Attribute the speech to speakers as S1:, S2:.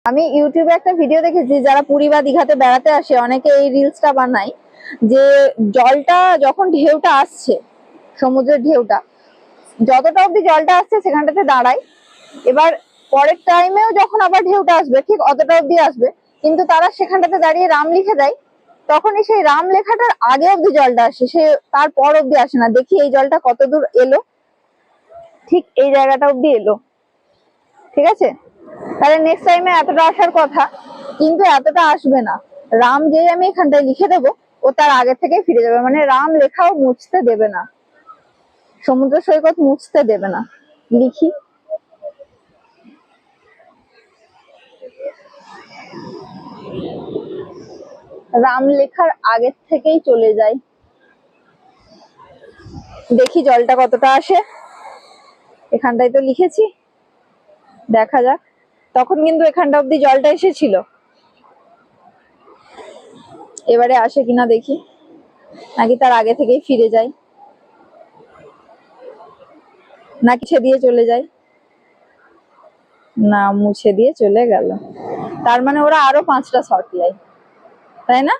S1: আমি ইউটিউবে একটা ভিডিও দেখেছি, যারা পুরী বা দীঘাতে বেড়াতে আসে অনেকে এই রিলসটা বানায় যে জলটা যখন ঢেউটা আসছে, সমুদ্রের ঢেউটা যতটা অব্দি জলটা আসছে সেখানটাতে দাঁড়ায়, এবার পরের টাইমেও যখন আবার ঢেউটা আসবে ঠিক অতটা অব্দি আসবে, কিন্তু তারা সেখানটাতে দাঁড়িয়ে রাম লিখে দেয়, তখনই সেই রাম লেখাটার আগে অব্দি জলটা আসে, সে তারপর অব্দি আসে না। দেখি এই জলটা কত দূর এলো, ঠিক এই জায়গাটা অব্দি এলো, ঠিক আছে। তাহলে নেক্সট টাইমে এতটা আসার কথা, কিন্তু এতটা আসবে না। রাম যেই আমি এখানটায় লিখে দেবো, ও তার আগে থেকে ফিরে যাবে, মানে রাম লেখাও মুছতে দেবে না, সমুদ্র সৈকত মুছতে দেবে না। লিখি, রাম লেখার আগের থেকেই চলে যায়। দেখি জলটা কতটা আসে, এখানটায় তো লিখেছি, দেখা যাক। তখন কিন্তু এখানটা অব্দি জলটা এসেছিল, এবারে আসে কিনা দেখি, নাকি তার আগে থেকেই ফিরে যায়, নাকি মুছে দিয়ে চলে যায়। না, মুছে দিয়ে চলে গেল, তার মানে ওরা আরো 5টা শট নেয়, তাই না?